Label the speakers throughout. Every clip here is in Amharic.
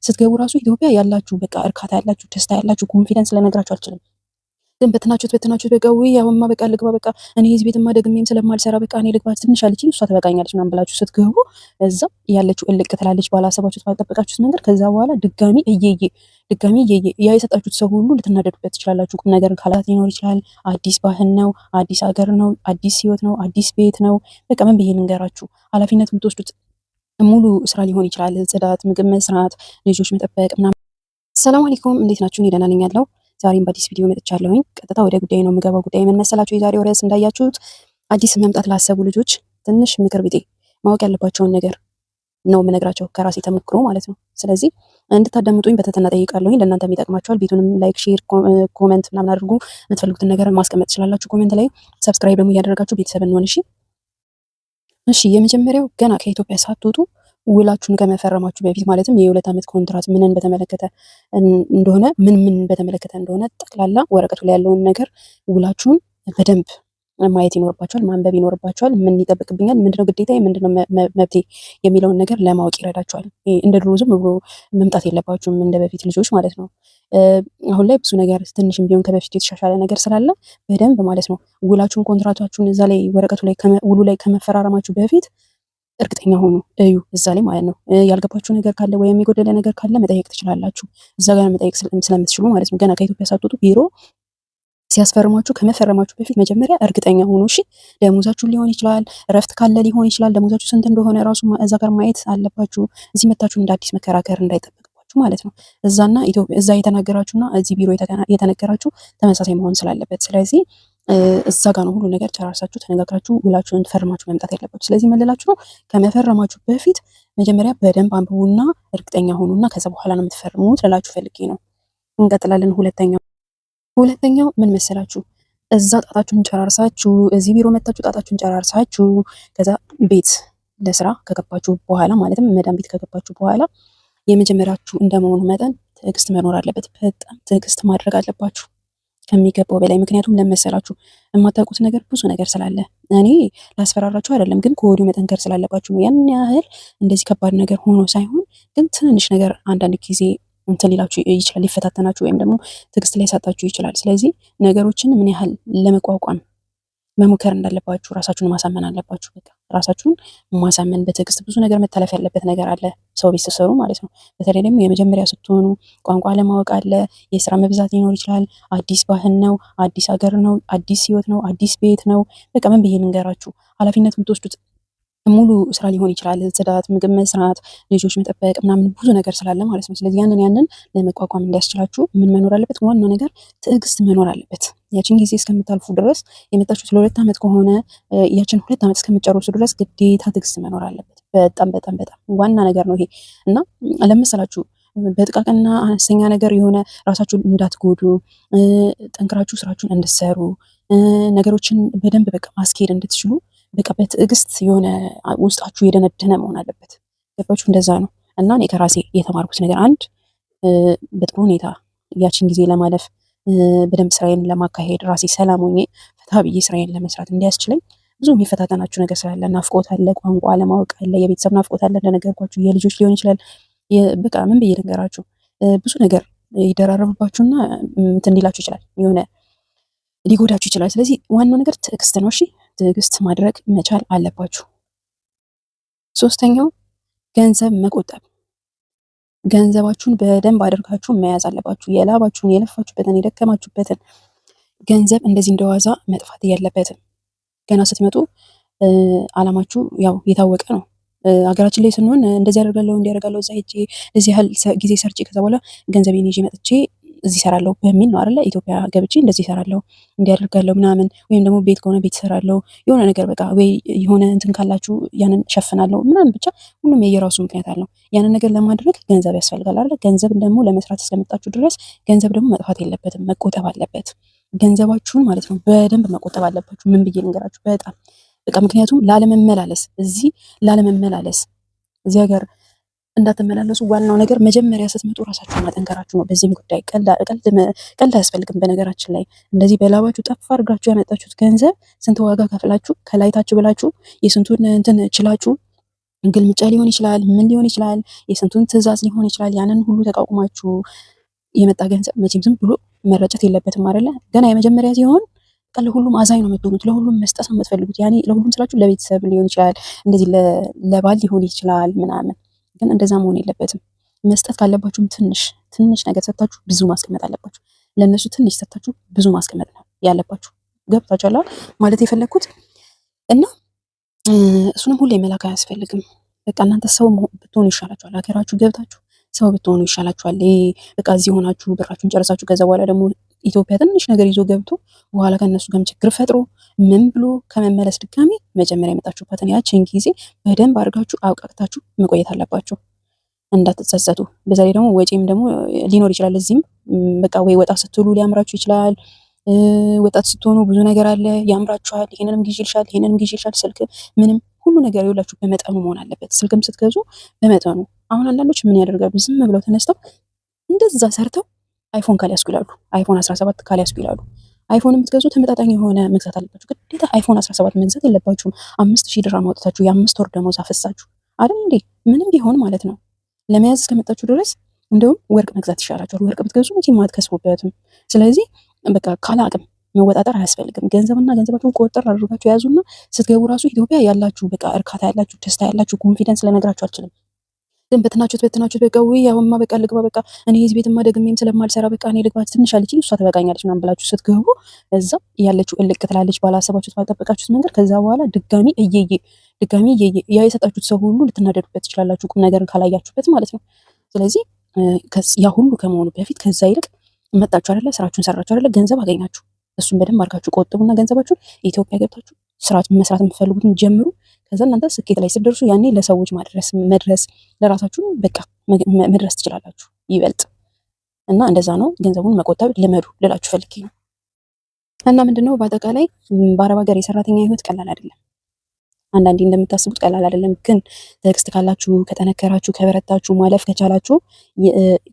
Speaker 1: ስትገቡ ራሱ ኢትዮጵያ ያላችሁ በቃ እርካታ ያላችሁ ደስታ ያላችሁ ኮንፊደንስ ልነግራችሁ አልችልም። ግን በትናችሁት በቃ ውይ አሁንማ በቃ ልግባ በቃ እኔ እዚህ ቤትማ ደግሜም ስለማልሰራ በቃ እኔ ልግባ ትንሽ አለችኝ እሷ ትበቃኛለች ምናምን ብላችሁ ስትገቡ እዛ ያለችው እልቅ ትላለች ባላሰባችሁት ባልጠበቃችሁት መንገድ። ከዛ በኋላ ድጋሚ እየየ ያ የሰጣችሁት ሰው ሁሉ ልትናደዱበት ትችላላችሁ። ቁም ነገር ካላት ሊኖር ይችላል። አዲስ ባህል ነው፣ አዲስ ሀገር ነው፣ አዲስ ህይወት ነው፣ አዲስ ቤት ነው። በቃ ምን ብዬ ልንገራችሁ፣ ኃላፊነት የምትወስዱት ሙሉ ስራ ሊሆን ይችላል። ጽዳት፣ ምግብ መስራት፣ ልጆች መጠበቅ ምናምን። ሰላም አለይኩም እንዴት ናችሁ? እኔ ደህና ነኝ ያለው። ዛሬም በአዲስ ቪዲዮ መጥቻለሁኝ። ቀጥታ ወደ ጉዳይ ነው የምገባው። ጉዳይ ምን መሰላችሁ? የዛሬው ርዕስ እንዳያችሁት አዲስ መምጣት ላሰቡ ልጆች ትንሽ ምክር ቢጤ ማወቅ ያለባቸውን ነገር ነው የምነግራቸው ከራሴ ተሞክሮ ማለት ነው። ስለዚህ እንድታዳምጡኝ በትህትና ጠይቃለሁኝ። ለእናንተም ይጠቅማችኋል። ቤቱንም ላይክ፣ ሼር፣ ኮሜንት ምናምን አድርጉ። የምትፈልጉትን ነገር ማስቀመጥ ትችላላችሁ ኮሜንት ላይ። ሰብስክራይብ ደግሞ እያደረጋችሁ ቤተሰብ እንሆን። እሺ የመጀመሪያው ገና ከኢትዮጵያ ሳትወጡ ውላችሁን ከመፈረማችሁ በፊት ማለትም የ2 ዓመት ኮንትራት ምን በተመለከተ እንደሆነ ጠቅላላ ወረቀቱ ላይ ያለውን ነገር ውላችሁን በደንብ ማየት ይኖርባችኋል፣ ማንበብ ይኖርባችኋል። ምን ይጠብቅብኛል፣ ምንድነው ግዴታዬ፣ ምንድነው መብቴ የሚለውን ነገር ለማወቅ ይረዳችኋል። እንደ ድሮ ዝም ብሎ መምጣት የለባችሁም እንደ በፊት ልጆች ማለት ነው። አሁን ላይ ብዙ ነገር ትንሽም ቢሆን ከበፊቱ የተሻሻለ ነገር ስላለ በደንብ ማለት ነው ውላችሁን ኮንትራታችሁን እዛ ላይ ወረቀቱ ላይ ውሉ ላይ ከመፈራረማችሁ በፊት እርግጠኛ ሆኑ እዩ እዛ ላይ ማለት ነው። ያልገባችሁ ነገር ካለ ወይም የጎደለ ነገር ካለ መጠየቅ ትችላላችሁ። እዛ ጋር መጠየቅ ስለምትችሉ ማለት ነው። ገና ከኢትዮጵያ ሳትወጡ ቢሮ ሲያስፈርሟችሁ ከመፈረማችሁ በፊት መጀመሪያ እርግጠኛ ሆኑ። እሺ ደሞዛችሁ ሊሆን ይችላል፣ እረፍት ካለ ሊሆን ይችላል። ደሞዛችሁ ስንት እንደሆነ ራሱ እዛ ጋር ማየት አለባችሁ። እዚህ መታችሁ እንደ አዲስ መከራከር እንዳይጠበቅባችሁ ማለት ነው። እዛ የተናገራችሁና እዚህ ቢሮ የተነገራችሁ ተመሳሳይ መሆን ስላለበት ስለዚህ እዛ ጋር ነው ሁሉ ነገር ጨራርሳችሁ ተነጋግራችሁ ውላችሁን ፈርማችሁ መምጣት ያለባችሁ። ስለዚህ ምን ልላችሁ ነው፣ ከመፈረማችሁ በፊት መጀመሪያ በደንብ አንብቡና እርግጠኛ ሆኑና ከዛ በኋላ ነው የምትፈርሙት ልላችሁ ፈልጌ ነው። እንቀጥላለን። ሁለተኛው ምን መሰላችሁ፣ እዛ ጣጣችሁን ጨራርሳችሁ እዚህ ቢሮ መታችሁ ጣጣችሁን ጨራርሳችሁ ከዛ ቤት ለስራ ከገባችሁ በኋላ ማለትም መዳም ቤት ከገባችሁ በኋላ የመጀመሪያችሁ እንደመሆኑ መጠን ትዕግስት መኖር አለበት። በጣም ትዕግስት ማድረግ አለባችሁ ከሚገባው በላይ። ምክንያቱም ለመሰላችሁ የማታውቁት ነገር ብዙ ነገር ስላለ እኔ ላስፈራራችሁ አይደለም፣ ግን ከወዲሁ መጠንከር ስላለባችሁ ነው። ያን ያህል እንደዚህ ከባድ ነገር ሆኖ ሳይሆን ግን ትንንሽ ነገር አንዳንድ ጊዜ እንትን ሊላችሁ ይችላል፣ ሊፈታተናችሁ ወይም ደግሞ ትዕግስት ላይ ሳጣችሁ ይችላል። ስለዚህ ነገሮችን ምን ያህል ለመቋቋም መሞከር እንዳለባችሁ ራሳችሁን ማሳመን አለባችሁ። በቃ ራሳችሁን ማሳመን በትዕግስት ብዙ ነገር መታለፍ ያለበት ነገር አለ ሰው ቤት ስትሰሩ ማለት ነው። በተለይ ደግሞ የመጀመሪያ ስትሆኑ ቋንቋ ለማወቅ አለ፣ የስራ መብዛት ሊኖር ይችላል። አዲስ ባህል ነው፣ አዲስ ሀገር ነው፣ አዲስ ህይወት ነው፣ አዲስ ቤት ነው። በቃ ምን ብዬ ልንገራችሁ፣ ኃላፊነት የምትወስዱት ሙሉ ስራ ሊሆን ይችላል። ጽዳት፣ ምግብ መስራት፣ ልጆች መጠበቅ ምናምን ብዙ ነገር ስላለ ማለት ነው። ስለዚህ ያንን ለመቋቋም እንዲያስችላችሁ ምን መኖር አለበት? ዋናው ነገር ትዕግስት መኖር አለበት። ያችን ጊዜ እስከምታልፉ ድረስ የመጣችሁት ለ2 ዓመት ከሆነ ያችን 2 ዓመት እስከምትጨርሱ ድረስ ግዴታ ትዕግስት መኖር አለበት። በጣም በጣም በጣም ዋና ነገር ነው ይሄ እና ለምሳላችሁ በጥቃቅንና አነስተኛ ነገር የሆነ ራሳችሁን እንዳትጎዱ ጠንክራችሁ ስራችሁን እንድትሰሩ ነገሮችን በደንብ በቃ ማስኬድ እንድትችሉ በቃ በትዕግስት የሆነ ውስጣችሁ የደነደነ መሆን አለበት። ገባችሁ? እንደዛ ነው እና እኔ ከራሴ የተማርኩት ነገር አንድ በጥሩ ሁኔታ ያችን ጊዜ ለማለፍ በደንብ ስራዬን ለማካሄድ ራሴ ሰላም ሆኜ ፈታ ብዬ ስራዬን ለመስራት እንዲያስችለኝ ብዙ የሚፈታተናችሁ ነገር ስላለ ናፍቆት አለ፣ ቋንቋ ለማወቅ አለ፣ የቤተሰብ ናፍቆት አለ፣ እንደነገርኳችሁ የልጆች ሊሆን ይችላል። በቃ ምን ብዬ ልንገራችሁ፣ ብዙ ነገር ይደራረብባችሁና እንትን ሊላችሁ ይችላል፣ የሆነ ሊጎዳችሁ ይችላል። ስለዚህ ዋናው ነገር ትዕግስት ነው። እሺ ትዕግስት ማድረግ መቻል አለባችሁ። ሶስተኛው ገንዘብ መቆጠብ። ገንዘባችሁን በደንብ አድርጋችሁ መያዝ አለባችሁ። የላባችሁን፣ የለፋችሁበትን፣ የደከማችሁበትን ገንዘብ እንደዚህ እንደዋዛ መጥፋት የለበትም። ገና ስትመጡ አላማችሁ ያው የታወቀ ነው። ሀገራችን ላይ ስንሆን እንደዚህ ያደርጋለሁ እዛ ሄጄ እዚህ ያህል ጊዜ ሰርቼ ከዛ በኋላ ገንዘቤን ይዤ መጥቼ እዚህ እሰራለሁ በሚል ነው አይደለ? ኢትዮጵያ ገብቼ እንደዚህ እሰራለሁ እንዲያደርጋለሁ ምናምን፣ ወይም ደግሞ ቤት ከሆነ ቤት እሰራለሁ የሆነ ነገር በቃ ወይ የሆነ እንትን ካላችሁ ያንን ሸፍናለሁ ምናምን፣ ብቻ ሁሉም የየራሱ ምክንያት አለው። ያንን ነገር ለማድረግ ገንዘብ ያስፈልጋል አይደለ? ገንዘብ ደግሞ ለመስራት እስከመጣችሁ ድረስ ገንዘብ ደግሞ መጥፋት የለበትም፣ መቆጠብ አለበት። ገንዘባችሁን ማለት ነው በደንብ መቆጠብ አለባችሁ። ምን ብዬ ልንገራችሁ፣ በጣም በቃ ምክንያቱም ላለመመላለስ እዚህ ሀገር እንዳትመላለሱ ዋናው ነገር መጀመሪያ ስትመጡ ራሳችሁን ማጠንከራችሁ ነው። በዚህም ጉዳይ ቀልድ አያስፈልግም። በነገራችን ላይ እንደዚህ በላባችሁ ጠፋ አድርጋችሁ ያመጣችሁት ገንዘብ ስንት ዋጋ ከፍላችሁ ከላይታችሁ ብላችሁ የስንቱን እንትን ችላችሁ ግልምጫ ሊሆን ይችላል፣ ምን ሊሆን ይችላል፣ የስንቱን ትዕዛዝ ሊሆን ይችላል። ያንን ሁሉ ተቋቁማችሁ የመጣ ገንዘብ መቼም ዝም ብሎ መረጨት የለበትም አይደለ? ገና የመጀመሪያ ሲሆን ለሁሉም አዛኝ ነው የምትሆኑት፣ ለሁሉም መስጠት ነው የምትፈልጉት። ያኔ ለሁሉም ስላችሁ ለቤተሰብ ሊሆን ይችላል፣ እንደዚህ ለባል ሊሆን ይችላል ምናምን። ግን እንደዛ መሆን የለበትም። መስጠት ካለባችሁም ትንሽ ነገር ሰጥታችሁ ብዙ ማስቀመጥ አለባችሁ። ለእነሱ ትንሽ ሰጥታችሁ ብዙ ማስቀመጥ ነው ያለባችሁ። ገብታችኋል ማለት የፈለግኩት እና እሱንም ሁሌ መላክ አያስፈልግም። በቃ እናንተ ሰው ብትሆኑ ይሻላችኋል። ሀገራችሁ ገብታችሁ ሰው ብትሆኑ ይሻላችኋል። በቃ እዚህ ሆናችሁ ብራችሁን ጨርሳችሁ ከዛ በኋላ ደግሞ ኢትዮጵያ ትንሽ ነገር ይዞ ገብቶ በኋላ ከእነሱ ጋርም ችግር ፈጥሮ ምን ብሎ ከመመለስ ድጋሚ መጀመሪያ የመጣችሁበትን ያችን ጊዜ በደንብ አድርጋችሁ አውቃቅታችሁ መቆየት አለባችሁ፣ እንዳትጸጸቱ። በዛ ላይ ደግሞ ወጪም ደግሞ ሊኖር ይችላል። እዚህም በቃ ወይ ወጣ ስትሉ ሊያምራችሁ ይችላል። ወጣት ስትሆኑ ብዙ ነገር አለ፣ ያምራችኋል። ይሄንንም ግዢ ይልሻል፣ ይሄንንም ግዢ ይልሻል። ስልክ ምንም ሁሉ ነገር ይውላችሁ በመጠኑ መሆን አለበት። ስልክም ስትገዙ በመጠኑ። አሁን አንዳንዶች ምን ያደርጋሉ? ዝም ብለው ተነስተው እንደዛ ሰርተው አይፎን ካልያዝኩ ይላሉ። አይፎን 17 ካልያዝኩ ይላሉ። አይፎን የምትገዙ ተመጣጣኝ የሆነ መግዛት አለባችሁ። ግዴታ አይፎን 17 መግዛት የለባችሁም። 5000 ድርሃም አውጥታችሁ የ5 ወር ደሞዝ አፈሳችሁ አይደል እንዴ? ምንም ቢሆን ማለት ነው ለመያዝ እስከመጣችሁ ድረስ እንደውም ወርቅ መግዛት ይሻላችኋል። ወርቅ ብትገዙ መቼም አትከስሩበትም። ስለዚህ በቃ ካለ አቅም መወጣጠር አያስፈልግም። ገንዘብና ገንዘባችሁን ቆጠር አድርጋችሁ ያዙና ስትገቡ ራሱ ኢትዮጵያ ያላችሁ በቃ እርካታ ያላችሁ ደስታ ያላችሁ ኮንፊደንስ ለነግራችሁ አልችልም። ግን በትናችሁት በቃ ውይ አሁንማ በቃ ልግባ በቃ እኔ እዚህ ቤትማ ደግሜም ስለማልሰራ በቃ እኔ ልግባ ትንሽ አለችኝ እሷ ትበቃኛለች ምናምን ብላችሁ ስትገቡ እዛ ያለችው እልቅ ትላለች ባላሰባችሁት ባልጠበቃችሁት መንገድ። ከዛ በኋላ ድጋሚ እየየ ያ የሰጣችሁት ሰው ሁሉ ልትናደዱበት ትችላላችሁ፣ ቁም ነገር ካላያችሁበት ማለት ነው። ስለዚህ ያ ሁሉ ከመሆኑ በፊት ከዛ ይልቅ መጣችሁ አይደለ፣ ስራችሁን ሰራችሁ አይደለ፣ ገንዘብ አገኛችሁ። እሱን በደንብ አድርጋችሁ ቆጥቡና ገንዘባችሁን ኢትዮጵያ ገብታችሁ ስራት መስራት የምትፈልጉትን ጀምሩ። ከዛ እናንተ ስኬት ላይ ስትደርሱ ያኔ ለሰዎች መድረስ ለራሳችሁ በቃ መድረስ ትችላላችሁ ይበልጥ። እና እንደዛ ነው፣ ገንዘቡን መቆጠብ ልመዱ ልላችሁ ፈልጌ ነው። እና ምንድነው በአጠቃላይ በአረብ ሀገር የሰራተኛ ህይወት ቀላል አይደለም። አንዳንዴ እንደምታስቡት ቀላል አይደለም። ግን ትዕግስት ካላችሁ፣ ከጠነከራችሁ፣ ከበረታችሁ፣ ማለፍ ከቻላችሁ፣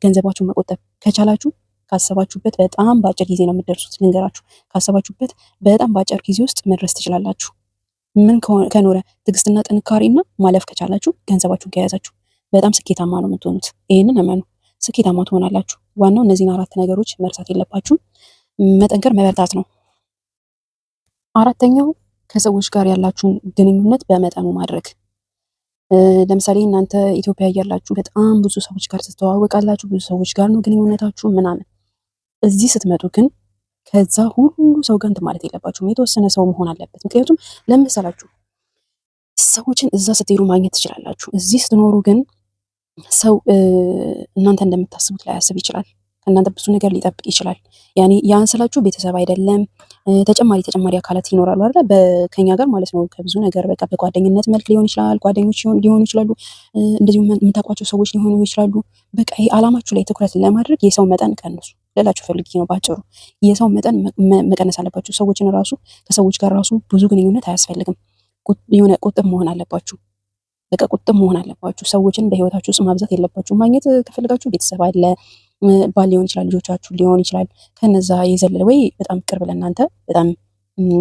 Speaker 1: ገንዘባችሁን መቆጠብ ከቻላችሁ ካሰባችሁበት በጣም በአጭር ጊዜ ነው የምትደርሱት። ልንገራችሁ፣ ካሰባችሁበት በጣም በአጭር ጊዜ ውስጥ መድረስ ትችላላችሁ። ምን ከኖረ ትዕግስትና ጥንካሬና ማለፍ ከቻላችሁ፣ ገንዘባችሁን ከያዛችሁ በጣም ስኬታማ ነው የምትሆኑት። ይሄንን እመኑ፣ ስኬታማ ትሆናላችሁ። ዋናው እነዚህን 4 ነገሮች መርሳት የለባችሁም። መጠንከር፣ መበርታት ነው። 4ኛው ከሰዎች ጋር ያላችሁን ግንኙነት በመጠኑ ማድረግ። ለምሳሌ እናንተ ኢትዮጵያ እያላችሁ በጣም ብዙ ሰዎች ጋር ትተዋወቃላችሁ፣ ብዙ ሰዎች ጋር ነው ግንኙነታችሁ ምናምን። እዚህ ስትመጡ ግን ከዛ ሁሉ ሰው ጋር እንትን ማለት የለባችሁም። የተወሰነ ሰው መሆን አለበት። ምክንያቱም ለምን መሰላችሁ? ሰዎችን እዛ ስትሄዱ ማግኘት ትችላላችሁ። እዚህ ስትኖሩ ግን ሰው እናንተ እንደምታስቡት ላያስብ ይችላል። ከእናንተ ብዙ ነገር ሊጠብቅ ይችላል። ያኔ ያን ስላችሁ ቤተሰብ አይደለም፣ ተጨማሪ አካላት ይኖራሉ አይደል? ከኛ ጋር ማለት ነው። ከብዙ ነገር በቃ በጓደኝነት መልክ ሊሆን ይችላል፣ ጓደኞች ሊሆኑ ይችላሉ፣ እንደዚሁም የምታውቋቸው ሰዎች ሊሆኑ ይችላሉ። በቃ ይሄ አላማችሁ ላይ ትኩረት ለማድረግ የሰው መጠን ቀንሱ ልላችሁ ፈልጌ ነው። ባጭሩ የሰው መጠን መቀነስ አለባችሁ። ሰዎችን ራሱ ከሰዎች ጋር ራሱ ብዙ ግንኙነት አያስፈልግም። የሆነ ቁጥብ መሆን አለባችሁ። በቃ ቁጥብ መሆን አለባችሁ። ሰዎችን በህይወታችሁ ውስጥ ማብዛት የለባችሁ። ማግኘት ከፈለጋችሁ ቤተሰብ አለ፣ ባል ሊሆን ይችላል፣ ልጆቻችሁ ሊሆን ይችላል። ከነዛ የዘለለ ወይ በጣም ቅርብ ለእናንተ በጣም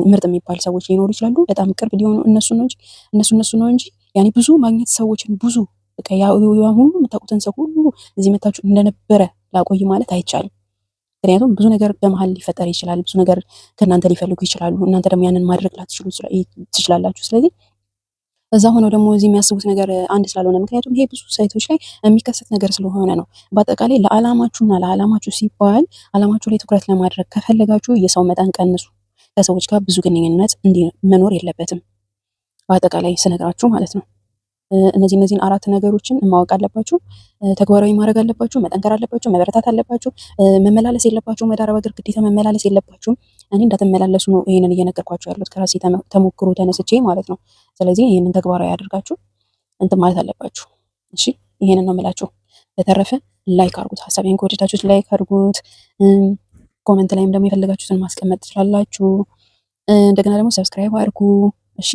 Speaker 1: ምርጥ የሚባል ሰዎች ሊኖሩ ይችላሉ። በጣም ቅርብ ሊሆኑ እነሱ ነው እንጂ ያኔ ብዙ ማግኘት ሰዎችን ብዙ በቃ ያ ሁሉ የምታውቁትን ሰው ሁሉ እዚህ መታችሁ እንደነበረ ላቆይ ማለት አይቻልም። ምክንያቱም ብዙ ነገር በመሀል ሊፈጠር ይችላል። ብዙ ነገር ከእናንተ ሊፈልጉ ይችላሉ። እናንተ ደግሞ ያንን ማድረግ ላትችሉ ትችላላችሁ። ስለዚህ እዛ ሆነው ደግሞ እዚህ የሚያስቡት ነገር አንድ ስላልሆነ፣ ምክንያቱም ይሄ ብዙ ሳይቶች ላይ የሚከሰት ነገር ስለሆነ ነው። በአጠቃላይ ለዓላማችሁ ሲባል ዓላማችሁ ላይ ትኩረት ለማድረግ ከፈለጋችሁ የሰው መጠን ቀንሱ። ከሰዎች ጋር ብዙ ግንኙነት መኖር የለበትም። በአጠቃላይ ስነግራችሁ ማለት ነው። እነዚህን 4 ነገሮችን ማወቅ አለባችሁ። ተግባራዊ ማድረግ አለባችሁ። መጠንከር አለባችሁ። መበረታት አለባችሁ። መመላለስ የለባችሁም። ወደ አረብ ሀገር ግዴታ መመላለስ የለባችሁም። እኔ እንዳትመላለሱ ነው ይሄንን እየነገርኳችሁ ያሉት ከራሴ ተሞክሮ ተነስቼ ማለት ነው። ስለዚህ ይሄንን ተግባራዊ አድርጋችሁ እንትን ማለት አለባችሁ። እሺ፣ ይሄንን ነው የምላችሁ። በተረፈ ላይክ አድርጉት። ሀሳቤን ከወደዳችሁት ላይክ አድርጉት። ኮመንት ላይም ደግሞ የፈለጋችሁትን ማስቀመጥ ትችላላችሁ። እንደገና ደግሞ ሰብስክራይብ አድርጉ። እሺ